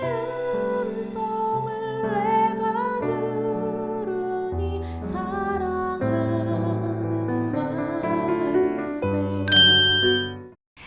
음성을 내가 들으니 사랑하는 말일세.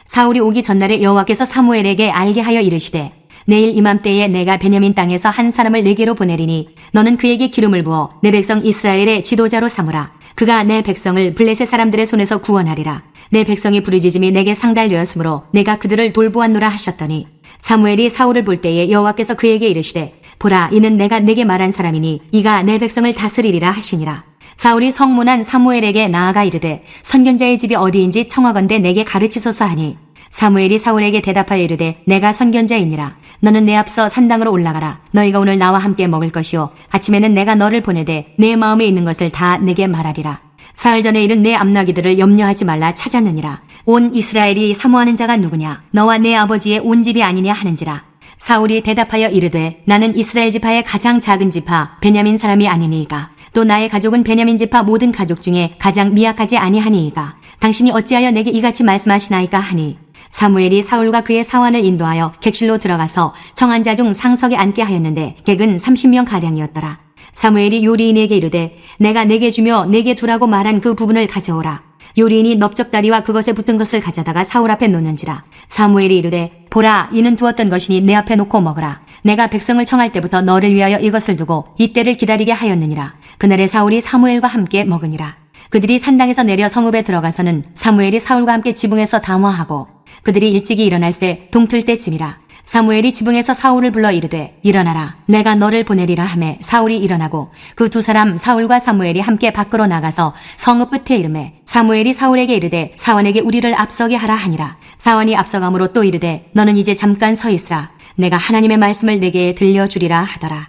사울이 오기 전날에 여호와께서 사무엘에게 알게 하여 이르시되 내일 이맘때에 내가 베냐민 땅에서 한 사람을 내게로 보내리니 너는 그에게 기름을 부어 내 백성 이스라엘의 지도자로 삼으라. 그가 내 백성을 블레셋 사람들의 손에서 구원하리라. 내 백성이 부르짖음이 내게 상달되었으므로 내가 그들을 돌보았노라 하셨더니 사무엘이 사울을 볼 때에 여호와께서 그에게 이르시되 보라 이는 내가 내게 말한 사람이니 이가 내 백성을 다스리리라 하시니라. 사울이 성문한 사무엘에게 나아가 이르되 선견자의 집이 어디인지 청하건대 내게 가르치소서 하니 사무엘이 사울에게 대답하여 이르되 내가 선견자이니라. 너는 내 앞서 산당으로 올라가라. 너희가 오늘 나와 함께 먹을 것이요 아침에는 내가 너를 보내되 내 마음에 있는 것을 다 내게 말하리라. 사흘 전에 이른 내 암나기들을 염려하지 말라 찾았느니라. 온 이스라엘이 사모하는 자가 누구냐? 너와 내 아버지의 온 집이 아니냐 하는지라. 사울이 대답하여 이르되 나는 이스라엘 지파의 가장 작은 지파 베냐민 사람이 아니니이까. 또 나의 가족은 베냐민 지파 모든 가족 중에 가장 미약하지 아니하니이까. 당신이 어찌하여 내게 이같이 말씀하시나이까 하니 사무엘이 사울과 그의 사환을 인도하여 객실로 들어가서 청한 자 중 상석에 앉게 하였는데 객은 30명 가량이었더라. 사무엘이 요리인에게 이르되 내가 내게 주며 내게 두라고 말한 그 부분을 가져오라. 요리인이 넓적다리와 그것에 붙은 것을 가져다가 사울 앞에 놓는지라. 사무엘이 이르되 보라 이는 두었던 것이니 내 앞에 놓고 먹으라. 내가 백성을 청할 때부터 너를 위하여 이것을 두고 이때를 기다리게 하였느니라. 그날에 사울이 사무엘과 함께 먹으니라. 그들이 산당에서 내려 성읍에 들어가서는 사무엘이 사울과 함께 지붕에서 담화하고 그들이 일찍이 일어날새 동틀 때쯤이라. 사무엘이 지붕에서 사울을 불러 이르되 일어나라 내가 너를 보내리라 하매 사울이 일어나고 그 두 사람 사울과 사무엘이 함께 밖으로 나가서 성읍 끝에 이르매 사무엘이 사울에게 이르되 사원에게 우리를 앞서게 하라 하니라. 사원이 앞서감으로 또 이르되 너는 이제 잠깐 서 있으라. 내가 하나님의 말씀을 내게 들려주리라 하더라.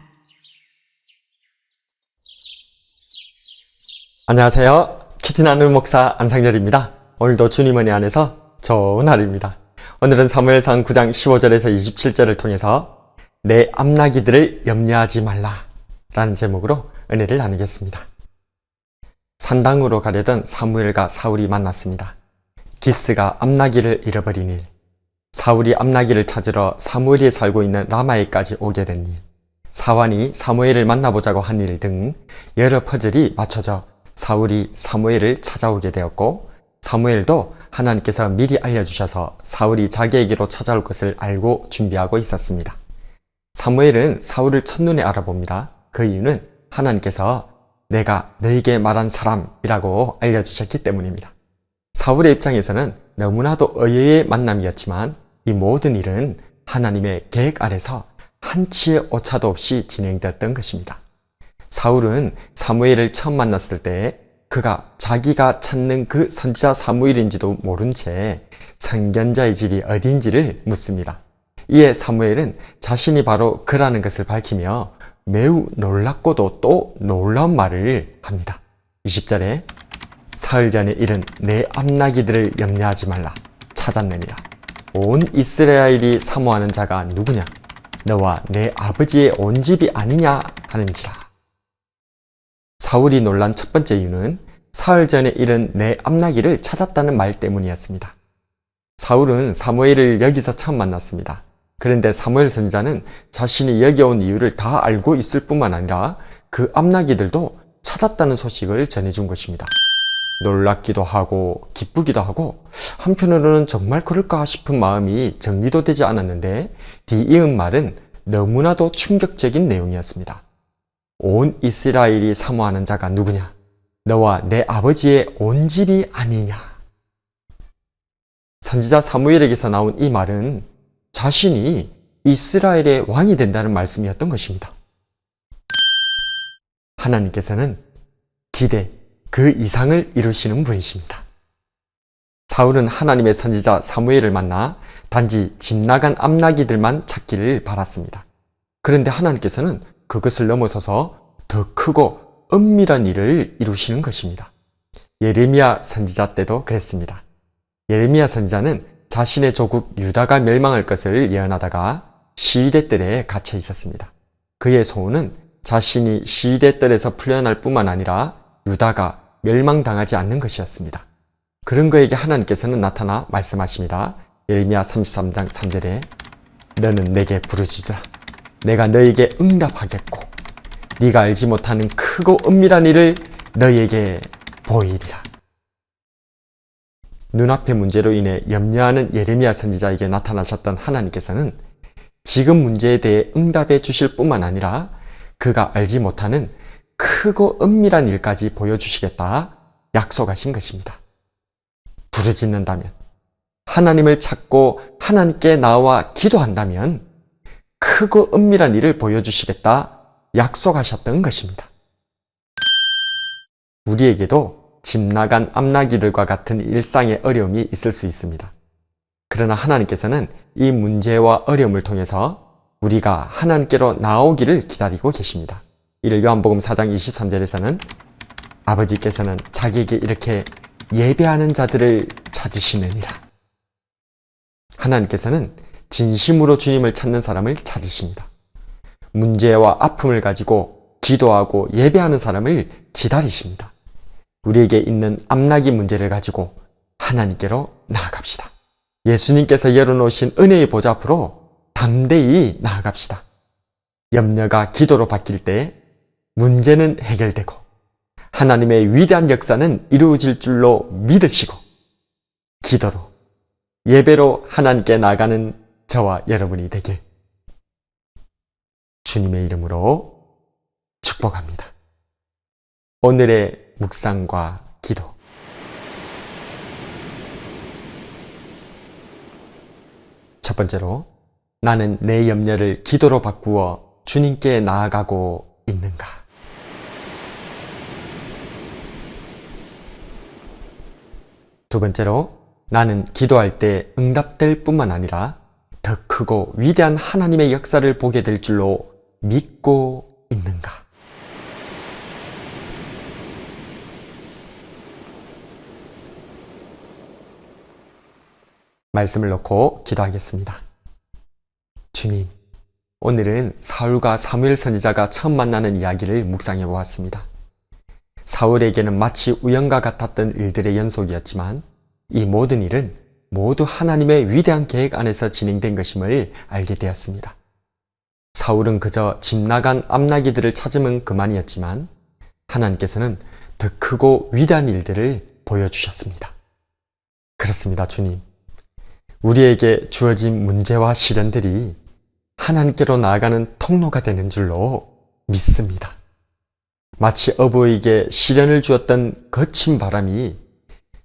안녕하세요. 키티나는 목사 안상열입니다. 오늘도 주님 은혜 안에서 좋은 하루입니다. 오늘은 사무엘상 9장 15절에서 27절을 통해서 내 암나기들을 염려하지 말라 라는 제목으로 은혜를 나누겠습니다. 산당으로 가려던 사무엘과 사울이 만났습니다. 기스가 암나기를 잃어버린 일, 사울이 암나기를 찾으러 사무엘이 살고 있는 라마에까지 오게 된 일, 사환이 사무엘을 만나보자고 한 일 등 여러 퍼즐이 맞춰져 사울이 사무엘을 찾아오게 되었고 사무엘도 하나님께서 미리 알려주셔서 사울이 자기에게로 찾아올 것을 알고 준비하고 있었습니다. 사무엘은 사울을 첫눈에 알아봅니다. 그 이유는 하나님께서 내가 너에게 말한 사람이라고 알려주셨기 때문입니다. 사울의 입장에서는 너무나도 의외의 만남이었지만 이 모든 일은 하나님의 계획 아래서 한치의 오차도 없이 진행되었던 것입니다. 사울은 사무엘을 처음 만났을 때 그가 자기가 찾는 그 선지자 사무엘인지도 모른 채 선견자의 집이 어딘지를 묻습니다. 이에 사무엘은 자신이 바로 그라는 것을 밝히며 매우 놀랍고도 또 놀라운 말을 합니다. 20절에 사흘 전에 일은 내 암나기들을 염려하지 말라 찾았느니라. 온 이스라엘이 사모하는 자가 누구냐? 너와 내 아버지의 온 집이 아니냐 하는지라. 사울이 놀란 첫 번째 이유는 사흘 전에 일은 내 암나기를 찾았다는 말 때문이었습니다. 사울은 사무엘을 여기서 처음 만났습니다. 그런데 사무엘 선지자는 자신이 여기 온 이유를 다 알고 있을 뿐만 아니라 그 암나기들도 찾았다는 소식을 전해준 것입니다. 놀랍기도 하고 기쁘기도 하고 한편으로는 정말 그럴까 싶은 마음이 정리도 되지 않았는데 뒤이은 말은 너무나도 충격적인 내용이었습니다. 온 이스라엘이 사모하는 자가 누구냐? 너와 내 아버지의 온 집이 아니냐? 선지자 사무엘에게서 나온 이 말은 자신이 이스라엘의 왕이 된다는 말씀이었던 것입니다. 하나님께서는 기대 그 이상을 이루시는 분이십니다. 사울은 하나님의 선지자 사무엘을 만나 단지 집 나간 암나기들만 찾기를 바랐습니다. 그런데 하나님께서는 그것을 넘어서서 더 크고 은밀한 일을 이루시는 것입니다. 예레미야 선지자 때도 그랬습니다. 예레미야 선지자는 자신의 조국 유다가 멸망할 것을 예언하다가 시위대 뜰에 갇혀 있었습니다. 그의 소원은 자신이 시위대 뜰에서 풀려날 뿐만 아니라 유다가 멸망당하지 않는 것이었습니다. 그런 그에게 하나님께서는 나타나 말씀하십니다. 예레미야 33장 3절에 너는 내게 부르짖으라. 내가 너에게 응답하겠고 네가 알지 못하는 크고 은밀한 일을 너에게 보이리라. 눈앞의 문제로 인해 염려하는 예레미야 선지자에게 나타나셨던 하나님께서는 지금 문제에 대해 응답해 주실 뿐만 아니라 그가 알지 못하는 크고 은밀한 일까지 보여주시겠다 약속하신 것입니다. 부르짖는다면, 하나님을 찾고 하나님께 나와 기도한다면 크고 은밀한 일을 보여주시겠다 약속하셨던 것입니다. 우리에게도 집 나간 암나기들과 같은 일상의 어려움이 있을 수 있습니다. 그러나 하나님께서는 이 문제와 어려움을 통해서 우리가 하나님께로 나오기를 기다리고 계십니다. 이를 요한복음 4장 23절에서는 아버지께서는 자기에게 이렇게 예배하는 자들을 찾으시느니라. 하나님께서는 진심으로 주님을 찾는 사람을 찾으십니다. 문제와 아픔을 가지고 기도하고 예배하는 사람을 기다리십니다. 우리에게 있는 암나기 문제를 가지고 하나님께로 나아갑시다. 예수님께서 열어놓으신 은혜의 보좌 앞으로 담대히 나아갑시다. 염려가 기도로 바뀔 때 문제는 해결되고 하나님의 위대한 역사는 이루어질 줄로 믿으시고 기도로, 예배로 하나님께 나가는 저와 여러분이 되길 주님의 이름으로 축복합니다. 오늘의 묵상과 기도. 첫 번째로, 나는 내 염려를 기도로 바꾸어 주님께 나아가고 있는가? 두 번째로, 나는 기도할 때 응답될 뿐만 아니라 더 크고 위대한 하나님의 역사를 보게 될 줄로 믿고 있는가? 말씀을 놓고 기도하겠습니다. 주님, 오늘은 사울과 사무엘 선지자가 처음 만나는 이야기를 묵상해 보았습니다. 사울에게는 마치 우연과 같았던 일들의 연속이었지만 이 모든 일은 모두 하나님의 위대한 계획 안에서 진행된 것임을 알게 되었습니다. 사울은 그저 집 나간 암나기들을 찾으면 그만이었지만 하나님께서는 더 크고 위대한 일들을 보여주셨습니다. 그렇습니다, 주님. 우리에게 주어진 문제와 시련들이 하나님께로 나아가는 통로가 되는 줄로 믿습니다. 마치 어부에게 시련을 주었던 거친 바람이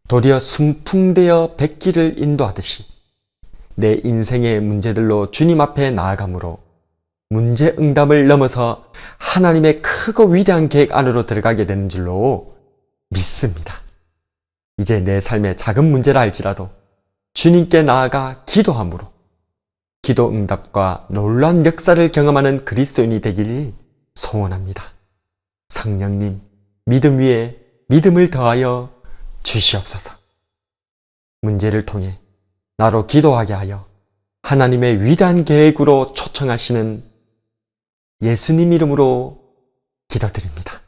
도리어 순풍되어 백기를 인도하듯이 내 인생의 문제들로 주님 앞에 나아감으로 문제 응답을 넘어서 하나님의 크고 위대한 계획 안으로 들어가게 되는 줄로 믿습니다. 이제 내 삶의 작은 문제라 할지라도 주님께 나아가 기도함으로 기도 응답과 놀라운 역사를 경험하는 그리스도인이 되기를 소원합니다. 성령님, 믿음 위에 믿음을 더하여 주시옵소서. 문제를 통해 나로 기도하게 하여 하나님의 위대한 계획으로 초청하시는 예수님 이름으로 기도드립니다.